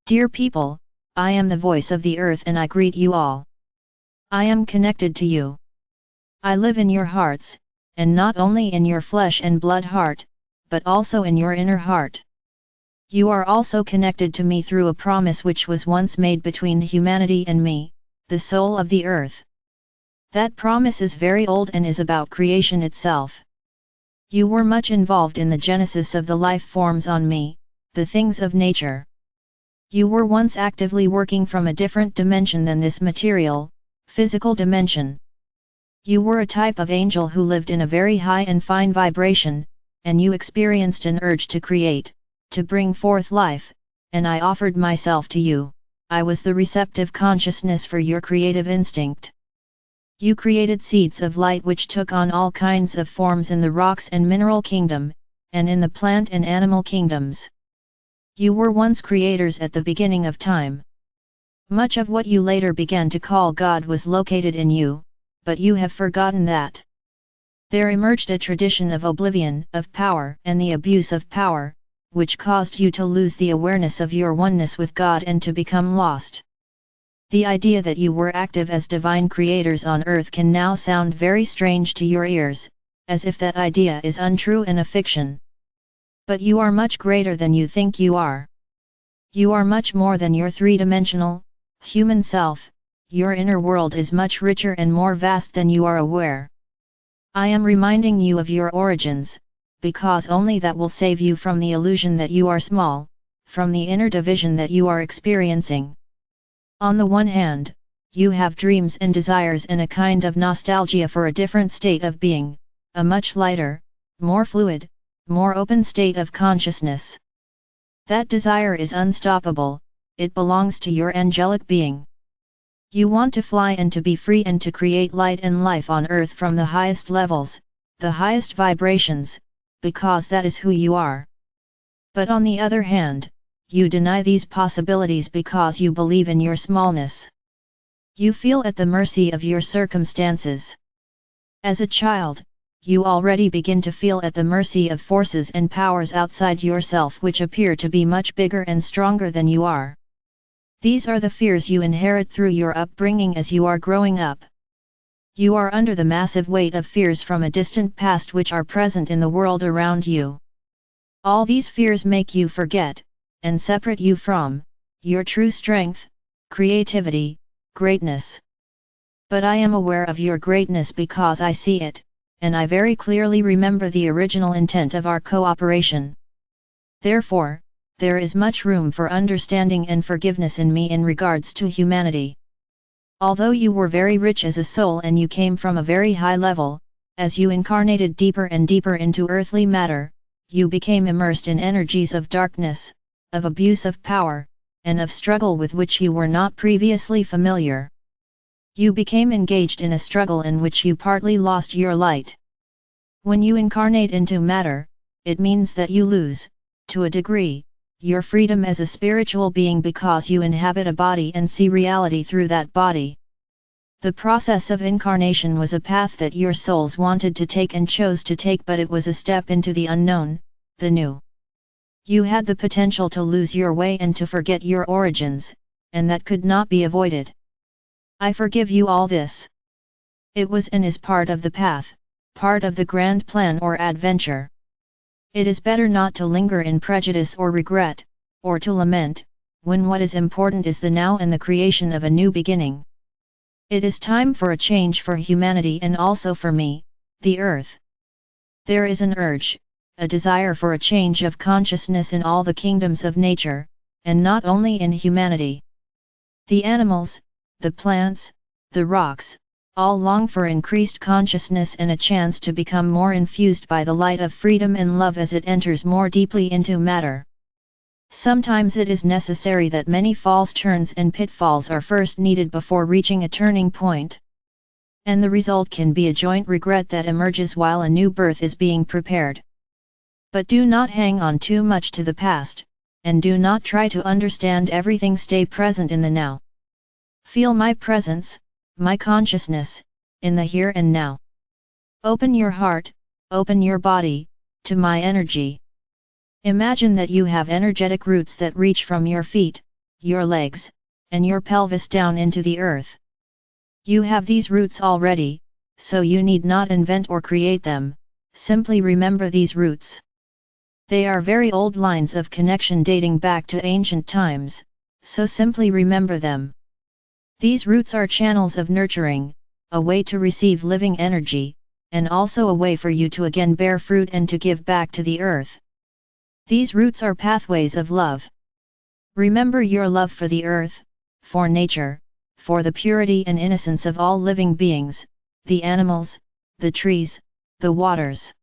Dear people, I am the voice of the earth and I greet you all. I am connected to you. I live in your hearts, and not only in your flesh and blood heart, but also in your inner heart. You are also connected to me through a promise which was once made between humanity and me, the soul of the earth. That promise is very old and is about creation itself. You were much involved in the genesis of the life forms on me, the things of nature. You were once actively working from a different dimension than this material, physical dimension. You were a type of angel who lived in a very high and fine vibration, and you experienced an urge to create, to bring forth life, and I offered myself to you. I was the receptive consciousness for your creative instinct. You created seeds of light which took on all kinds of forms in the rocks and mineral kingdom, and in the plant and animal kingdoms. You were once creators at the beginning of time. Much of what you later began to call God was located in you, but you have forgotten that. There emerged a tradition of oblivion, of power and the abuse of power, which caused you to lose the awareness of your oneness with God and to become lost. The idea that you were active as divine creators on earth can now sound very strange to your ears, as if that idea is untrue and a fiction. But you are much greater than you think you are. You are much more than your three-dimensional, human self. Your inner world is much richer and more vast than you are aware. I am reminding you of your origins, because only that will save you from the illusion that you are small, from the inner division that you are experiencing. On the one hand, you have dreams and desires and a kind of nostalgia for a different state of being, a much lighter, more fluid, more open state of consciousness. That desire is unstoppable, it belongs to your angelic being. You want to fly and to be free and to create light and life on earth from the highest levels, the highest vibrations, because that is who you are. But on the other hand, you deny these possibilities because you believe in your smallness. You feel at the mercy of your circumstances. As a child, you already begin to feel at the mercy of forces and powers outside yourself which appear to be much bigger and stronger than you are. These are the fears you inherit through your upbringing as you are growing up. You are under the massive weight of fears from a distant past which are present in the world around you. All these fears make you forget, and separate you from, your true strength, creativity, greatness. But I am aware of your greatness because I see it, and I very clearly remember the original intent of our cooperation. Therefore, there is much room for understanding and forgiveness in me in regards to humanity. Although you were very rich as a soul and you came from a very high level, as you incarnated deeper and deeper into earthly matter, you became immersed in energies of darkness, of abuse of power, and of struggle with which you were not previously familiar. You became engaged in a struggle in which you partly lost your light. When you incarnate into matter, it means that you lose, to a degree, your freedom as a spiritual being because you inhabit a body and see reality through that body. The process of incarnation was a path that your souls wanted to take and chose to take, but it was a step into the unknown, the new. You had the potential to lose your way and to forget your origins, and that could not be avoided. I forgive you all this. It was and is part of the path, part of the grand plan or adventure. It is better not to linger in prejudice or regret, or to lament, when what is important is the now and the creation of a new beginning. It is time for a change for humanity and also for me, the earth. There is an urge, a desire for a change of consciousness in all the kingdoms of nature, and not only in humanity. The animals, the plants, the rocks, all long for increased consciousness and a chance to become more infused by the light of freedom and love as it enters more deeply into matter. Sometimes it is necessary that many false turns and pitfalls are first needed before reaching a turning point. And the result can be a joint regret that emerges while a new birth is being prepared. But do not hang on too much to the past, and do not try to understand everything. Stay present in the now. Feel my presence, my consciousness, in the here and now. Open your heart, open your body, to my energy. Imagine that you have energetic roots that reach from your feet, your legs, and your pelvis down into the earth. You have these roots already, so you need not invent or create them, simply remember these roots. They are very old lines of connection dating back to ancient times, so simply remember them. These roots are channels of nurturing, a way to receive living energy, and also a way for you to again bear fruit and to give back to the earth. These roots are pathways of love. Remember your love for the earth, for nature, for the purity and innocence of all living beings, the animals, the trees, the waters.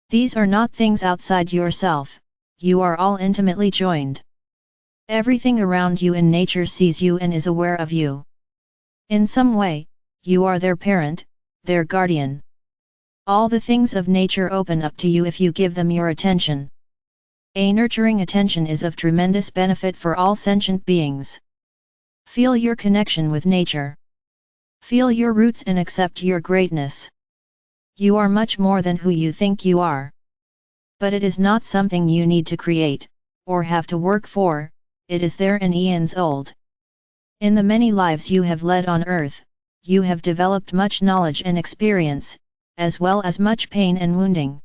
These are not things outside yourself, you are all intimately joined. Everything around you in nature sees you and is aware of you. In some way, you are their parent, their guardian. All the things of nature open up to you if you give them your attention. A nurturing attention is of tremendous benefit for all sentient beings. Feel your connection with nature. Feel your roots and accept your greatness. You are much more than who you think you are. But it is not something you need to create, or have to work for, it is there and eons old. In the many lives you have led on earth, you have developed much knowledge and experience, as well as much pain and wounding.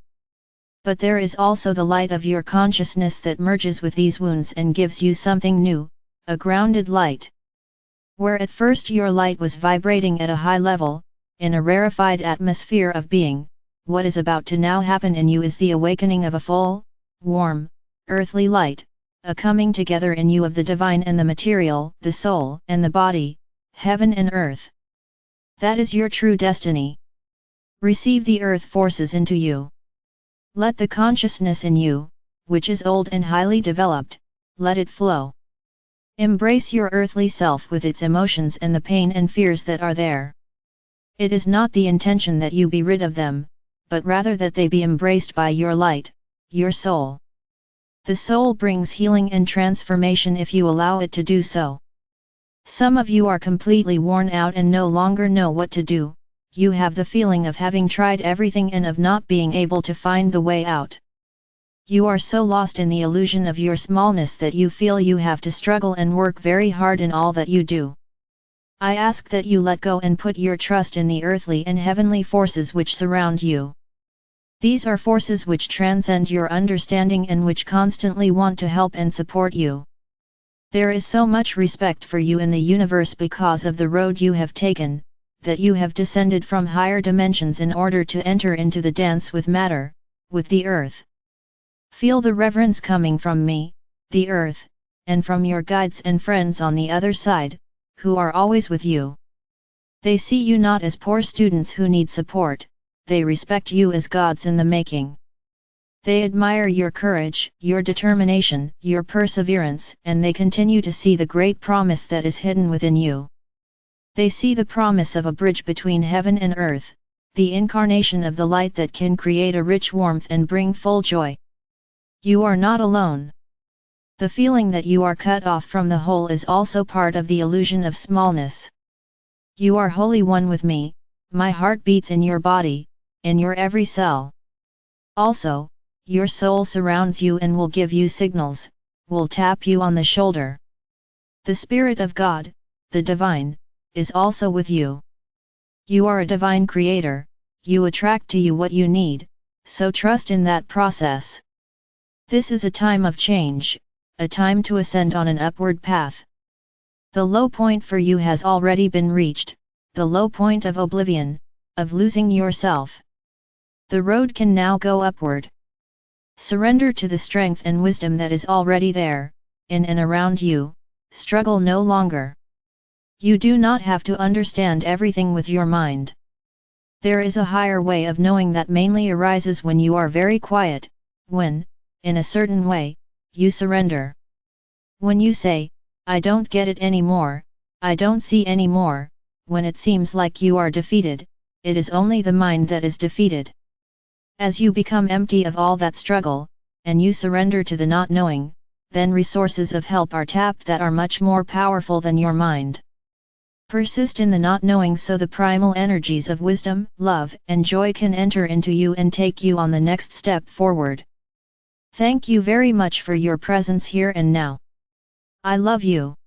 But there is also the light of your consciousness that merges with these wounds and gives you something new, a grounded light. Where at first your light was vibrating at a high level, in a rarefied atmosphere of being, what is about to now happen in you is the awakening of a full, warm, earthly light, a coming together in you of the divine and the material, the soul and the body, heaven and earth. That is your true destiny. Receive the earth forces into you. Let the consciousness in you, which is old and highly developed, let it flow. Embrace your earthly self with its emotions and the pain and fears that are there. It is not the intention that you be rid of them, but rather that they be embraced by your light, your soul. The soul brings healing and transformation if you allow it to do so. Some of you are completely worn out and no longer know what to do. You have the feeling of having tried everything and of not being able to find the way out. You are so lost in the illusion of your smallness that you feel you have to struggle and work very hard in all that you do. I ask that you let go and put your trust in the earthly and heavenly forces which surround you. These are forces which transcend your understanding and which constantly want to help and support you. There is so much respect for you in the universe because of the road you have taken, that you have descended from higher dimensions in order to enter into the dance with matter, with the earth. Feel the reverence coming from me, the earth, and from your guides and friends on the other side, who are always with you. They see you not as poor students who need support, they respect you as gods in the making. They admire your courage, your determination, your perseverance, and they continue to see the great promise that is hidden within you. They see the promise of a bridge between heaven and earth, the incarnation of the light that can create a rich warmth and bring full joy. You are not alone. The feeling that you are cut off from the whole is also part of the illusion of smallness. You are wholly one with me, my heart beats in your body, in your every cell. Also, your soul surrounds you and will give you signals, will tap you on the shoulder. The Spirit of God, the Divine, is also with you. You are a divine creator, you attract to you what you need, so trust in that process. This is a time of change, a time to ascend on an upward path. The low point for you has already been reached, the low point of oblivion, of losing yourself. The road can now go upward. Surrender to the strength and wisdom that is already there, in and around you, struggle no longer. You do not have to understand everything with your mind. There is a higher way of knowing that mainly arises when you are very quiet, when, in a certain way, you surrender. When you say, I don't get it anymore, I don't see anymore, when it seems like you are defeated, it is only the mind that is defeated. As you become empty of all that struggle, and you surrender to the not knowing, then resources of help are tapped that are much more powerful than your mind. Persist in the not knowing so the primal energies of wisdom, love, and joy can enter into you and take you on the next step forward. Thank you very much for your presence here and now. I love you.